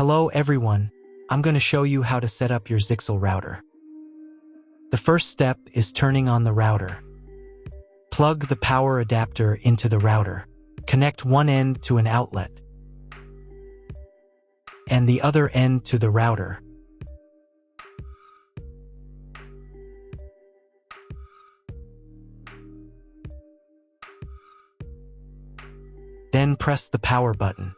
Hello everyone, I'm going to show you how to set up your Zyxel router. The first step is turning on the router. Plug the power adapter into the router. Connect one end to an outlet and the other end to the router. Then press the power button.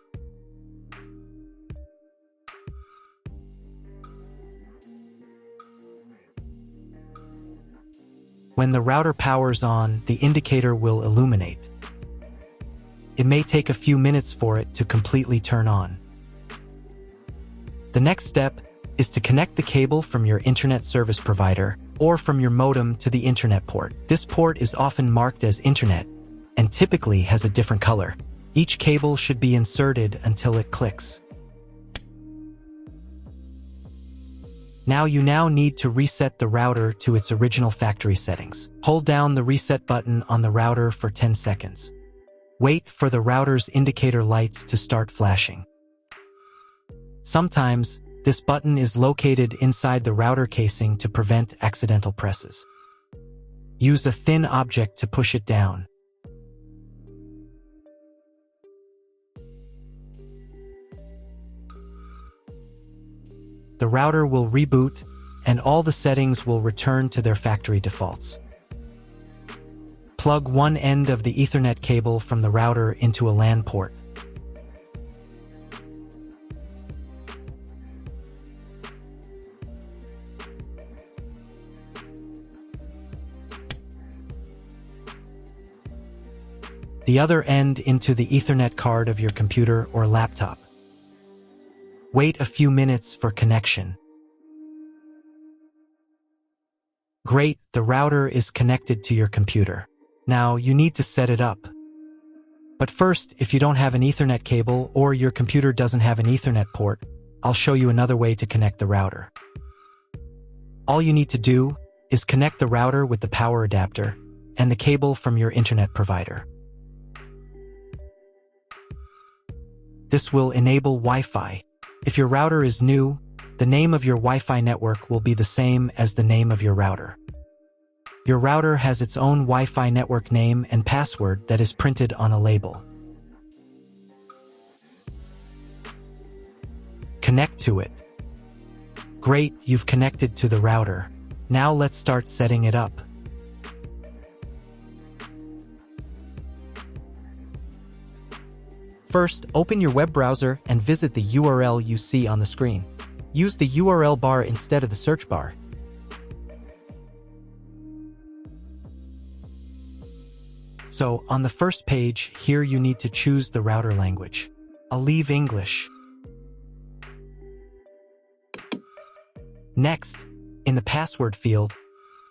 When the router powers on, the indicator will illuminate. It may take a few minutes for it to completely turn on. The next step is to connect the cable from your internet service provider or from your modem to the internet port. This port is often marked as internet and typically has a different color. Each cable should be inserted until it clicks. You now need to reset the router to its original factory settings. Hold down the reset button on the router for 10 seconds. Wait for the router's indicator lights to start flashing. Sometimes, this button is located inside the router casing to prevent accidental presses. Use a thin object to push it down. The router will reboot, and all the settings will return to their factory defaults. Plug one end of the Ethernet cable from the router into a LAN port. The other end into the Ethernet card of your computer or laptop. Wait a few minutes for connection. Great, the router is connected to your computer. Now you need to set it up. But first, if you don't have an Ethernet cable or your computer doesn't have an Ethernet port, I'll show you another way to connect the router. All you need to do is connect the router with the power adapter and the cable from your internet provider. This will enable Wi-Fi. If your router is new, the name of your Wi-Fi network will be the same as the name of your router. Your router has its own Wi-Fi network name and password that is printed on a label. Connect to it. Great, you've connected to the router. Now let's start setting it up. First, open your web browser and visit the URL you see on the screen. Use the URL bar instead of the search bar. So, on the first page, here you need to choose the router language. I'll leave English. Next, in the password field,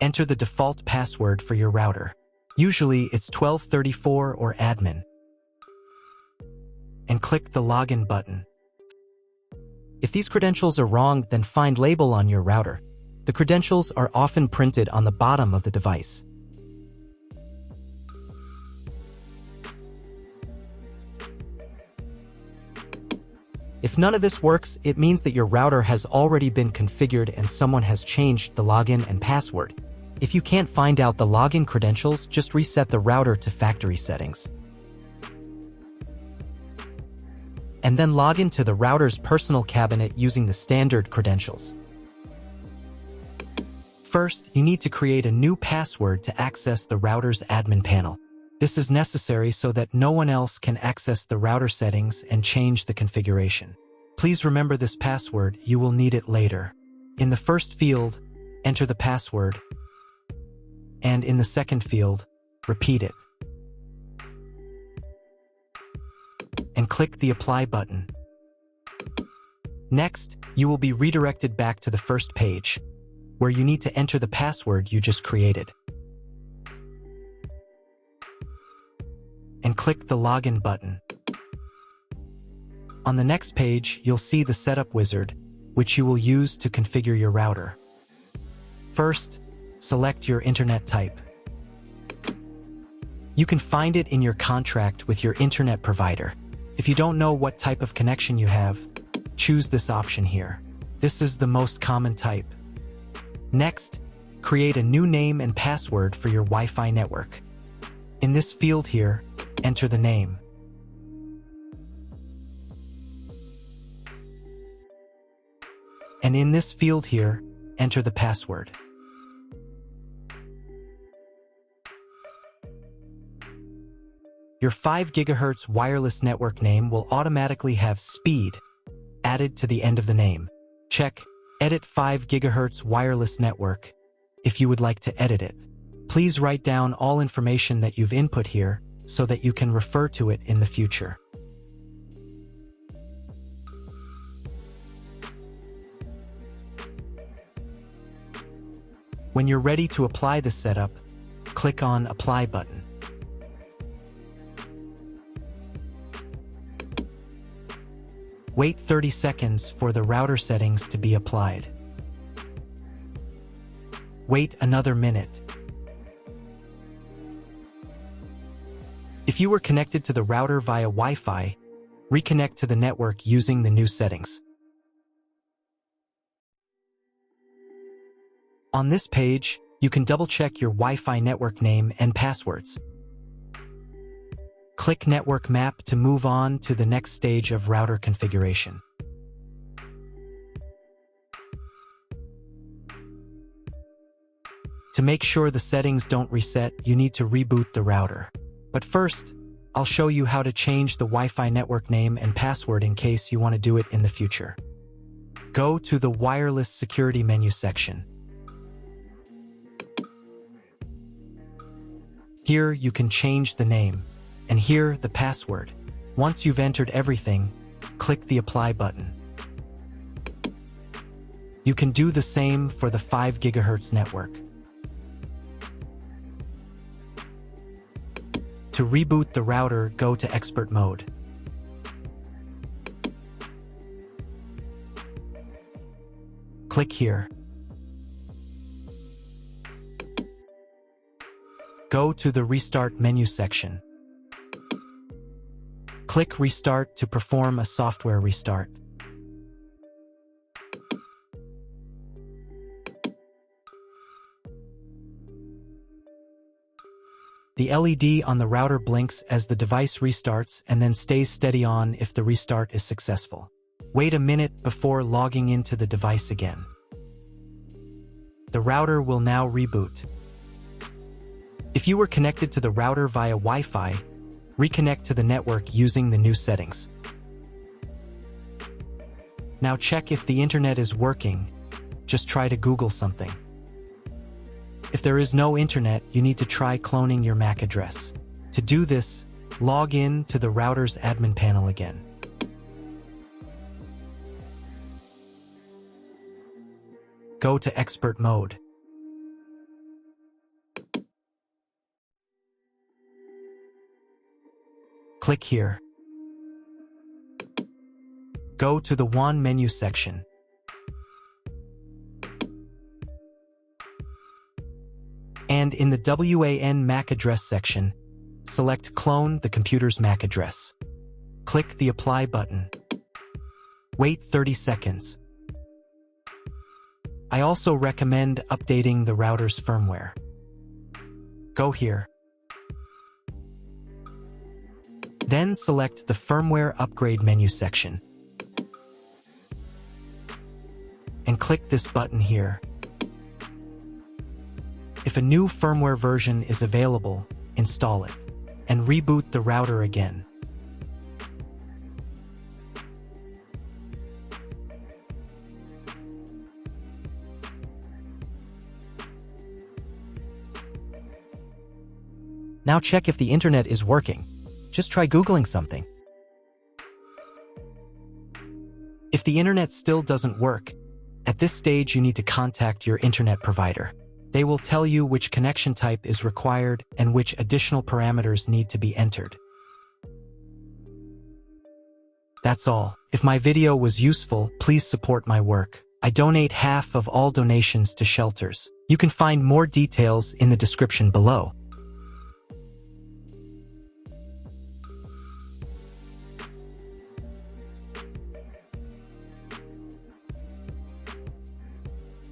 enter the default password for your router. Usually, it's 1234 or admin. And click the login button. If these credentials are wrong, then find label on your router. The credentials are often printed on the bottom of the device. If none of this works, it means that your router has already been configured and someone has changed the login and password. If you can't find out the login credentials, just reset the router to factory settings. And then log into the router's personal cabinet using the standard credentials. First, you need to create a new password to access the router's admin panel. This is necessary so that no one else can access the router settings and change the configuration. Please remember this password, you will need it later. In the first field, enter the password, and in the second field, repeat it. And click the Apply button. Next, you will be redirected back to the first page, where you need to enter the password you just created. And click the Login button. On the next page, you'll see the Setup wizard, which you will use to configure your router. First, select your internet type. You can find it in your contract with your internet provider. If you don't know what type of connection you have, choose this option here. This is the most common type. Next, create a new name and password for your Wi-Fi network. In this field here, enter the name. And in this field here, enter the password. Your 5 GHz wireless network name will automatically have speed added to the end of the name. Check Edit 5 GHz wireless network if you would like to edit it. Please write down all information that you've input here so that you can refer to it in the future. When you're ready to apply the setup, click on Apply button. Wait 30 seconds for the router settings to be applied. Wait another minute. If you were connected to the router via Wi-Fi, reconnect to the network using the new settings. On this page, you can double-check your Wi-Fi network name and passwords. Click Network Map to move on to the next stage of router configuration. To make sure the settings don't reset, you need to reboot the router. But first, I'll show you how to change the Wi-Fi network name and password in case you want to do it in the future. Go to the Wireless Security menu section. Here you can change the name, and here the password. Once you've entered everything, click the Apply button. You can do the same for the 5 GHz network. To reboot the router, go to Expert Mode. Click here. Go to the Restart menu section. Click Restart to perform a software restart. The LED on the router blinks as the device restarts and then stays steady on if the restart is successful. Wait a minute before logging into the device again. The router will now reboot. If you were connected to the router via Wi-Fi, reconnect to the network using the new settings. Now check if the internet is working. Just try to Google something. If there is no internet, you need to try cloning your MAC address. To do this, log in to the router's admin panel again. Go to Expert Mode. Click here. Go to the WAN menu section. And in the WAN MAC address section, select Clone the computer's MAC address. Click the Apply button. Wait 30 seconds. I also recommend updating the router's firmware. Go here. Then select the Firmware Upgrade menu section. And click this button here. If a new firmware version is available, install it, and reboot the router again. Now check if the internet is working. Just try Googling something. If the internet still doesn't work, at this stage you need to contact your internet provider. They will tell you which connection type is required and which additional parameters need to be entered. That's all. If my video was useful, please support my work. I donate half of all donations to shelters. You can find more details in the description below.